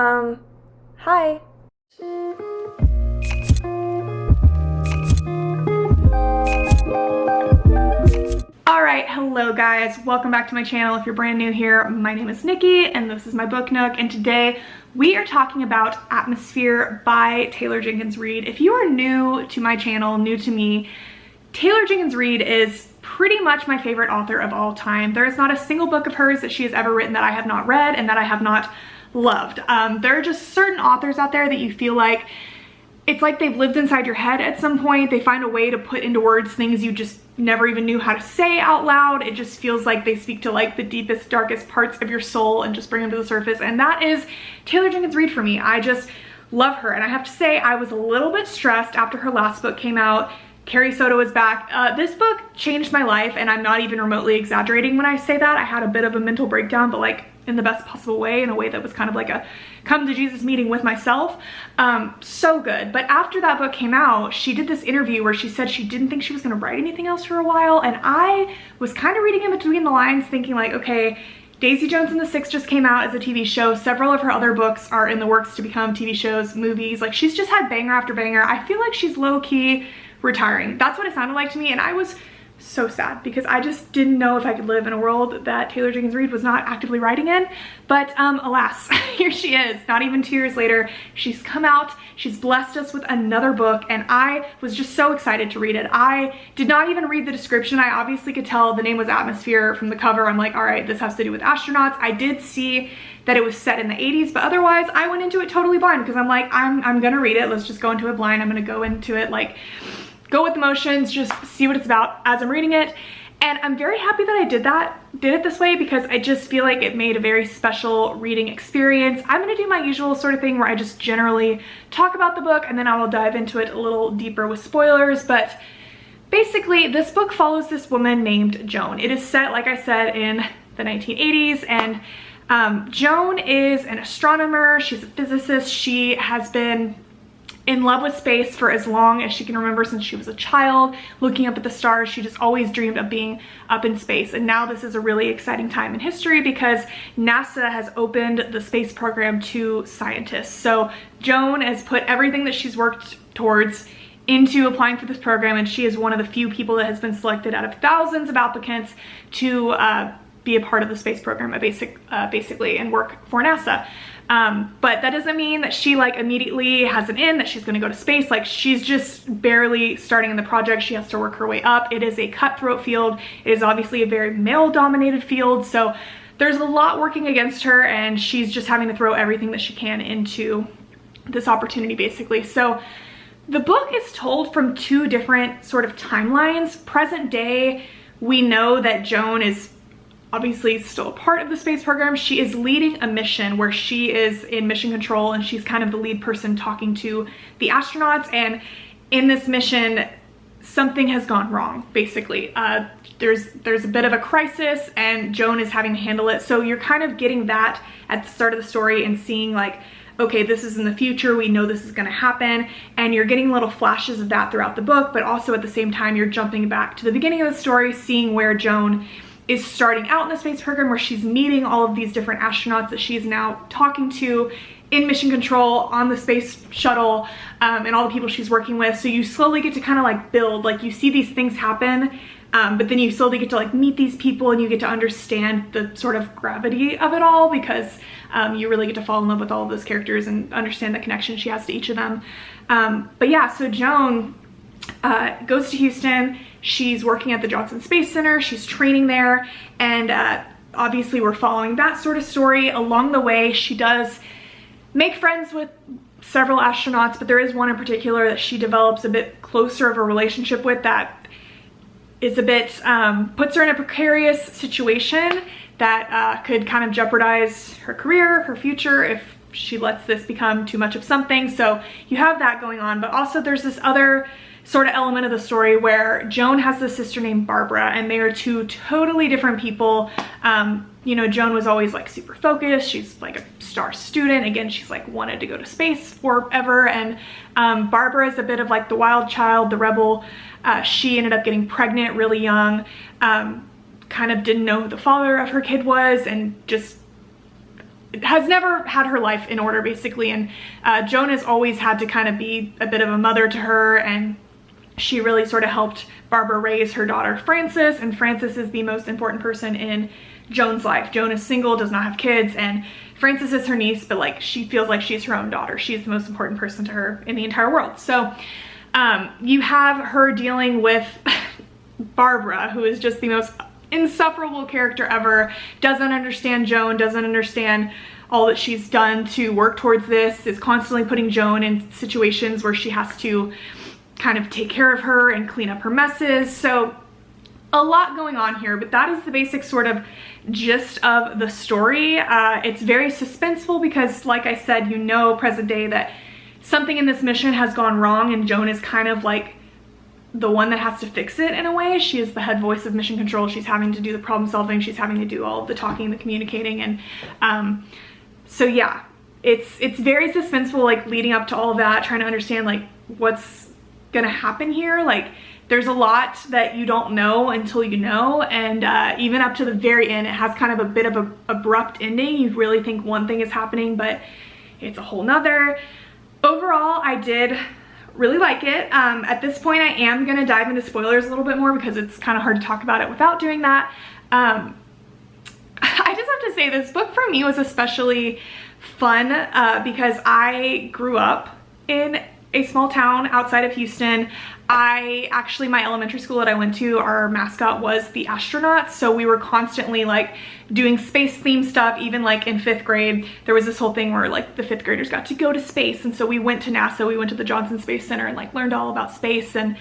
Hi. Alright, hello guys. Welcome back to my channel. If you're brand new here, my name is Nikki and this is my book nook, and today we are talking about Atmosphere by Taylor Jenkins Reid. If you are new to my channel, new to me, Taylor Jenkins Reid is pretty much my favorite author of all time. There is not a single book of hers that she has ever written that I have not read and that I have not loved. There are just certain authors out there that you feel like it's like they've lived inside your head at some point. They find a way to put into words things you just never even knew how to say out loud. It just feels like they speak to like the deepest, darkest parts of your soul and just bring them to the surface. And that is Taylor Jenkins Reid for me. I just love her. And I have to say, I was a little bit stressed after her last book came out. Carrie Soto is back. This book changed my life, and I'm not even remotely exaggerating when I say that. I had a bit of a mental breakdown, but like in the best possible way, in a way that was kind of like a come to Jesus meeting with myself. So good. But after that book came out, she did this interview where she said she didn't think she was going to write anything else for a while, and I was kind of reading in between the lines thinking like, okay, Daisy Jones and the Six just came out as a TV show. Several of her other books are in the works to become TV shows, movies. Like, she's just had banger after banger. I feel like she's low-key retiring. That's what it sounded like to me, and I was so sad because I just didn't know if I could live in a world that Taylor Jenkins Reid was not actively writing in. But alas, here she is. Not even 2 years later, she's come out, she's blessed us with another book, and I was just so excited to read it. I did not even read the description. I obviously could tell the name was Atmosphere from the cover. I'm like, all right, this has to do with astronauts. I did see that it was set in the 80s, but otherwise I went into it totally blind because I'm like, I'm gonna read it. Let's just go into it blind. I'm gonna go into it like, go with the motions, just see what it's about as I'm reading it. And I'm very happy that I did it this way, because I just feel like it made a very special reading experience. I'm gonna do my usual sort of thing where I just generally talk about the book and then I will dive into it a little deeper with spoilers. But basically, this book follows this woman named Joan. It is set, like I said, in the 1980s, and Joan is an astronomer. She's a physicist. She has been in love with space for as long as she can remember, since she was a child, looking up at the stars. She just always dreamed of being up in space. And now this is a really exciting time in history because NASA has opened the space program to scientists. So Joan has put everything that she's worked towards into applying for this program, and she is one of the few people that has been selected out of thousands of applicants to be a part of the space program, basically, and work for NASA. But that doesn't mean that she like immediately has an in, that she's gonna go to space. Like, she's just barely starting in the project. She has to work her way up. It is a cutthroat field. It is obviously a very male-dominated field, so there's a lot working against her, and she's just having to throw everything that she can into this opportunity, basically. So the book is told from two different sort of timelines. Present day, we know that Joan is obviously still a part of the space program. She is leading a mission where she is in mission control, and she's kind of the lead person talking to the astronauts. And in this mission, something has gone wrong, basically. There's a bit of a crisis, and Joan is having to handle it. So you're kind of getting that at the start of the story and seeing like, okay, this is in the future, we know this is gonna happen, and you're getting little flashes of that throughout the book, but also at the same time, you're jumping back to the beginning of the story, seeing where Joan is starting out in the space program, where she's meeting all of these different astronauts that she's now talking to in mission control on the space shuttle, and all the people she's working with. So you slowly get to kind of like build, like you see these things happen, but then you slowly get to like meet these people, and you get to understand the sort of gravity of it all, because you really get to fall in love with all of those characters and understand the connection she has to each of them. But yeah, so Joan goes to Houston. She's working at the Johnson Space Center. She's training there, and obviously we're following that sort of story. Along the way, she does make friends with several astronauts, but there is one in particular that she develops a bit closer of a relationship with that is a bit, puts her in a precarious situation that could kind of jeopardize her career, her future, if she lets this become too much of something. So you have that going on, but also there's this other sort of element of the story where Joan has this sister named Barbara, and they are two totally different people. You know, Joan was always like super focused. She's like a star student. Again, she's like wanted to go to space forever. And Barbara is a bit of like the wild child, the rebel. She ended up getting pregnant really young, kind of didn't know who the father of her kid was, and just has never had her life in order, basically, and Joan has always had to kind of be a bit of a mother to her, and she really sort of helped Barbara raise her daughter Frances, and Frances is the most important person in Joan's life. Joan is single, does not have kids, and Frances is her niece, but like she feels like she's her own daughter. She's the most important person to her in the entire world. So you have her dealing with Barbara, who is just the most insufferable character ever, doesn't understand Joan, doesn't understand all that she's done to work towards this, is constantly putting Joan in situations where she has to kind of take care of her and clean up her messes. So a lot going on here, but that is the basic sort of gist of the story. It's very suspenseful because, like I said, you know, present day, that something in this mission has gone wrong, and Joan is kind of like the one that has to fix it in a way. She is the head voice of mission control. She's having to do the problem solving. She's having to do all of the talking, the communicating, and so yeah, it's very suspenseful, like leading up to all of that, trying to understand like what's gonna happen here. Like there's a lot that you don't know until you know, and even up to the very end, it has kind of a bit of a abrupt ending. You really think one thing is happening, but it's a whole nother. Overall, I did really like it. At this point, I am gonna dive into spoilers a little bit more because it's kind of hard to talk about it without doing that. I just have to say, this book for me was especially fun because I grew up in a small town outside of Houston. My elementary school that I went to, our mascot was the astronauts, so we were constantly like doing space themed stuff. Even like in 5th grade, there was this whole thing where like the 5th graders got to go to space, and so we went to NASA, we went to the Johnson Space Center and like learned all about space. And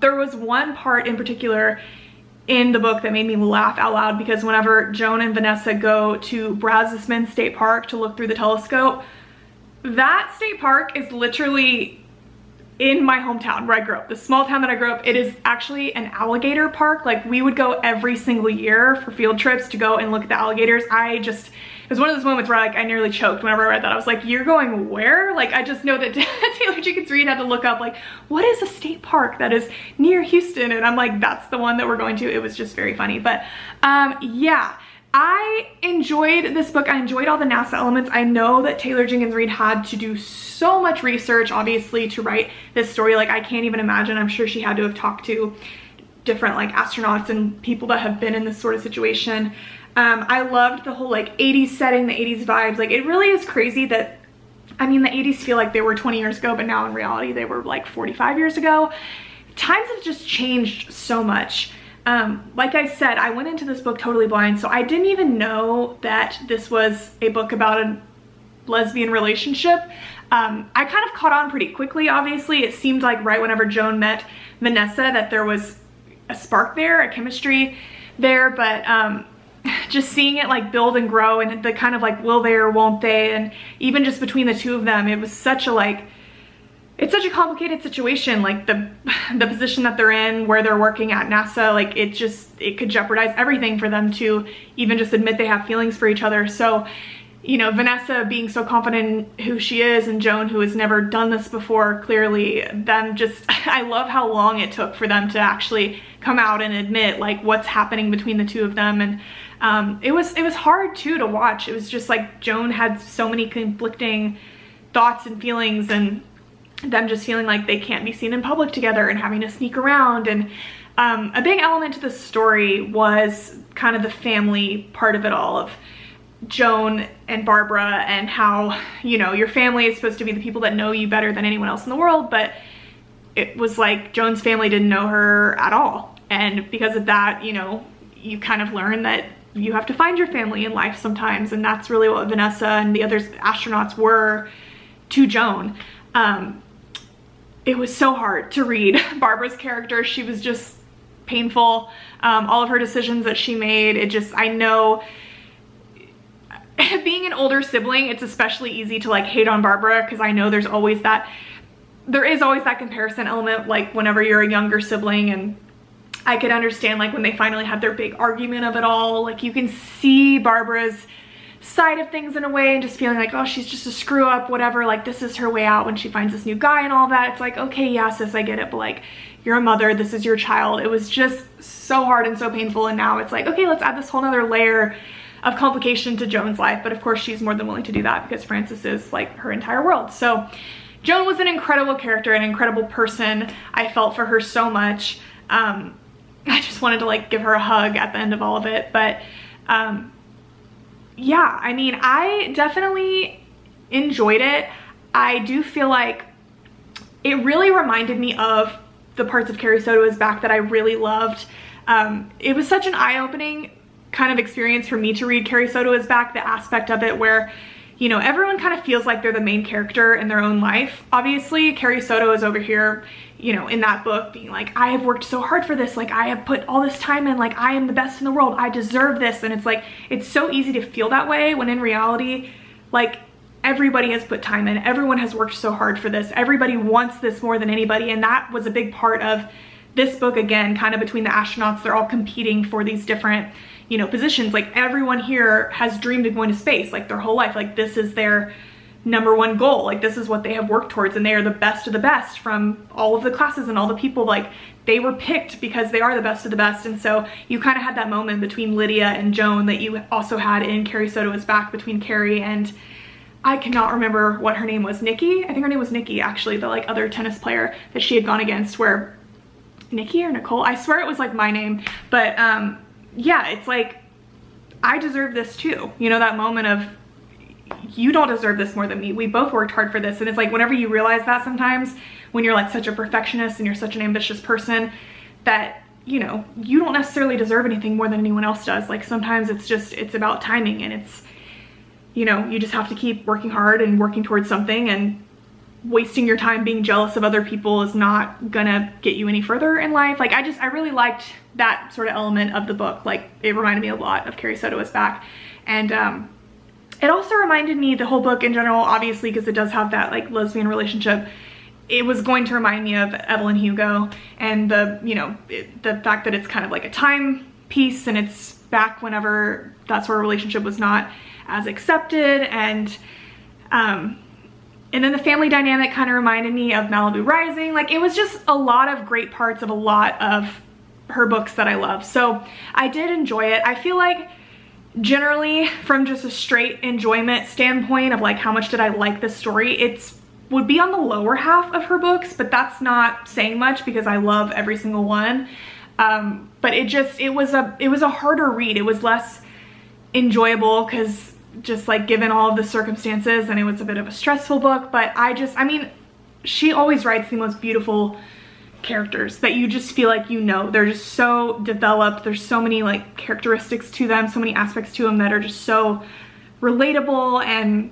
there was one part in particular in the book that made me laugh out loud, because whenever Joan and Vanessa go to Brazosman State Park to look through the telescope, that state park is literally in my hometown where I grew up, the small town that I grew up. It is actually an alligator park. Like we would go every single year for field trips to go and look at the alligators. It was one of those moments where like I nearly choked whenever I read that. I was like, you're going where? Like I just know that Taylor Jenkins Reid had to look up like, what is a state park that is near Houston? And I'm like, that's the one that we're going to. It was just very funny. But yeah, I enjoyed this book. I enjoyed all the NASA elements. I know that Taylor Jenkins Reid had to do so much research, obviously, to write this story. Like I can't even imagine. I'm sure she had to have talked to different like astronauts and people that have been in this sort of situation. I loved the whole like 80s setting, the 80s vibes. Like it really is crazy that, I mean, the 80s feel like they were 20 years ago, but now in reality they were like 45 years ago. Times have just changed so much. Like I said, I went into this book totally blind, so I didn't even know that this was a book about a lesbian relationship. I kind of caught on pretty quickly, obviously. It seemed like right whenever Joan met Vanessa that there was a spark there, a chemistry there, but just seeing it like build and grow, and the kind of like will they or won't they, and even just between the two of them, it was such a like, it's such a complicated situation. Like the position that they're in, where they're working at NASA, like it could jeopardize everything for them to even just admit they have feelings for each other. So, you know, Vanessa being so confident in who she is, and Joan, who has never done this before, clearly, them just, I love how long it took for them to actually come out and admit like what's happening between the two of them. And it was hard too to watch. It was just like Joan had so many conflicting thoughts and feelings, and them just feeling like they can't be seen in public together and having to sneak around. And a big element to the story was kind of the family part of it all, of Joan and Barbara, and how, you know, your family is supposed to be the people that know you better than anyone else in the world, but it was like Joan's family didn't know her at all. And because of that, you know, you kind of learn that you have to find your family in life sometimes, and that's really what Vanessa and the other astronauts were to Joan. It was so hard to read Barbara's character. She was just painful. All of her decisions that she made, I know being an older sibling, it's especially easy to like hate on Barbara, because I know there is always that comparison element, like whenever you're a younger sibling. And I could understand like when they finally had their big argument of it all, like you can see Barbara's side of things in a way, and just feeling like, oh, she's just a screw up, whatever, like this is her way out when she finds this new guy and all that. It's like, okay, yeah, sis, I get it, but like, you're a mother, this is your child. It was just so hard and so painful. And now it's like, okay, let's add this whole nother layer complication to Joan's life, but of course she's more than willing to do that because Frances is like her entire world. So Joan was an incredible character, an incredible person. I felt for her so much. I just wanted to like give her a hug at the end of all of it. But yeah, I mean, I definitely enjoyed it. I do feel like it really reminded me of the parts of Carrie Soto Is Back that I really loved. It was such an eye-opening kind of experience for me to read Carrie Soto Is Back, the aspect of it where, you know, everyone kind of feels like they're the main character in their own life. Obviously, Carrie Soto is over here, you know, in that book being like, I have worked so hard for this, like I have put all this time in, like I am the best in the world, I deserve this. And it's like, it's so easy to feel that way when in reality, like everybody has put time in, everyone has worked so hard for this, everybody wants this more than anybody. And that was a big part of this book, again, kind of between the astronauts, they're all competing for these different, you know, positions. Like everyone here has dreamed of going to space like their whole life. Like this is their #1 goal. Like this is what they have worked towards, and they are the best of the best from all of the classes and all the people. Like they were picked because they are the best of the best. And so you kind of had that moment between Lydia and Joan that you also had in Carrie Soto Is Back between Carrie and, I cannot remember what her name was, Nikki? I think her name was Nikki, actually, the like other tennis player that she had gone against, where Nikki or Nicole, I swear it was like my name. But yeah, it's like, I deserve this too. You know, that moment of, you don't deserve this more than me. We both worked hard for this. And it's like, whenever you realize that sometimes, when you're like such a perfectionist and you're such an ambitious person, that, you know, you don't necessarily deserve anything more than anyone else does. Like sometimes it's just, it's about timing, and it's, you know, you just have to keep working hard and working towards something, and wasting your time being jealous of other people is not gonna get you any further in life. Like I really liked that sort of element of the book. Like it reminded me a lot of Carrie Soto Is Back. And it also reminded me, the whole book in general, obviously, because it does have that like lesbian relationship, it was going to remind me of Evelyn Hugo, and the, you know, the fact that it's kind of like a time piece, and it's back whenever that sort of relationship was not as accepted. And then the family dynamic kind of reminded me of Malibu Rising. Like it was just a lot of great parts of a lot of her books that I love. So I did enjoy it. I feel like generally from just a straight enjoyment standpoint of like how much did I like this story, it's would be on the lower half of her books, but that's not saying much because I love every single one. But it was a harder read. It was less enjoyable because just like given all of the circumstances, and it was a bit of a stressful book. But I mean, she always writes the most beautiful characters that you just feel like, you know, they're just so developed. There's so many like characteristics to them, so many aspects to them that are just so relatable, and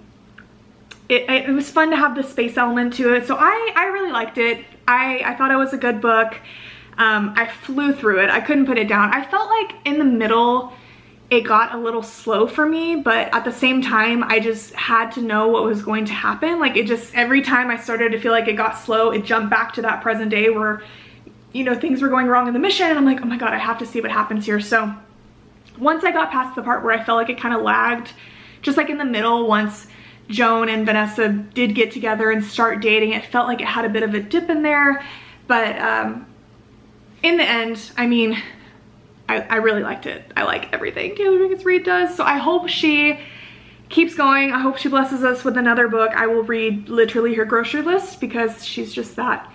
it was fun to have the space element to it. So I really liked it. I thought it was a good book. I flew through it. I couldn't put it down. I felt like in the middle it got a little slow for me, but at the same time I just had to know what was going to happen. Like it just, every time I started to feel like it got slow, it jumped back to that present day where, you know, things were going wrong in the mission, and I'm like, oh my god, I have to see what happens here. So once I got past the part where I felt like it kind of lagged, just like in the middle, once Joan and Vanessa did get together and start dating, it felt like it had a bit of a dip in there. But in the end, I mean, I really liked it. I like everything Taylor Jenkins Reid does. So I hope she keeps going. I hope she blesses us with another book. I will read literally her grocery list because she's just that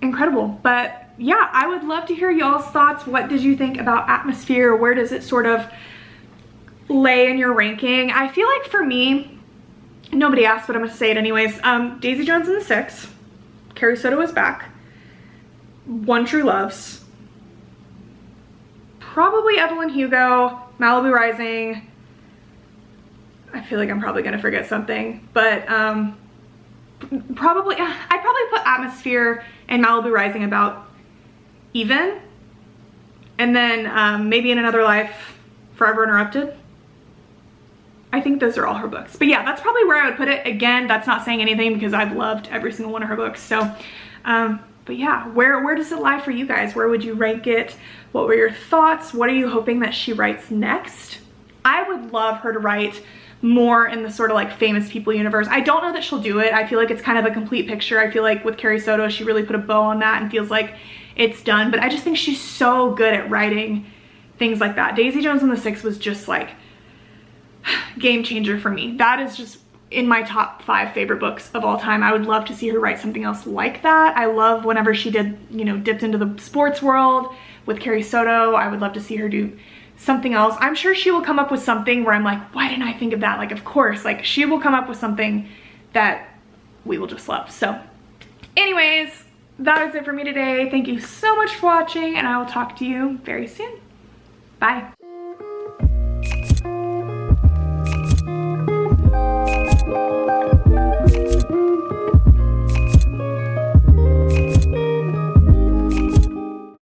incredible. But yeah, I would love to hear y'all's thoughts. What did you think about Atmosphere? Where does it sort of lay in your ranking? I feel like for me, nobody asked, but I'm gonna say it anyways. Daisy Jones and the Six, Carrie Soto Is Back, One True Loves, probably Evelyn Hugo, Malibu Rising. I feel like I'm probably gonna forget something, but I'd probably put Atmosphere and Malibu Rising about even, and then maybe In Another Life, Forever Interrupted. I think those are all her books. But yeah, that's probably where I would put it. Again, that's not saying anything because I've loved every single one of her books. So but yeah, where does it lie for you guys? Where would you rank it? What were your thoughts? What are you hoping that she writes next? I would love her to write more in the sort of like famous people universe. I don't know that she'll do it. I feel like it's kind of a complete picture. I feel like with Carrie Soto, she really put a bow on that and feels like it's done. But I just think she's so good at writing things like that. Daisy Jones and the Six was just like game changer for me. That is just in my top 5 favorite books of all time. I would love to see her write something else like that. I love whenever she did, you know, dipped into the sports world with Carrie Soto. I would love to see her do something else. I'm sure she will come up with something where I'm like, why didn't I think of that? Like, of course, like she will come up with something that we will just love. So anyways, that is it for me today. Thank you so much for watching, and I will talk to you very soon. Bye.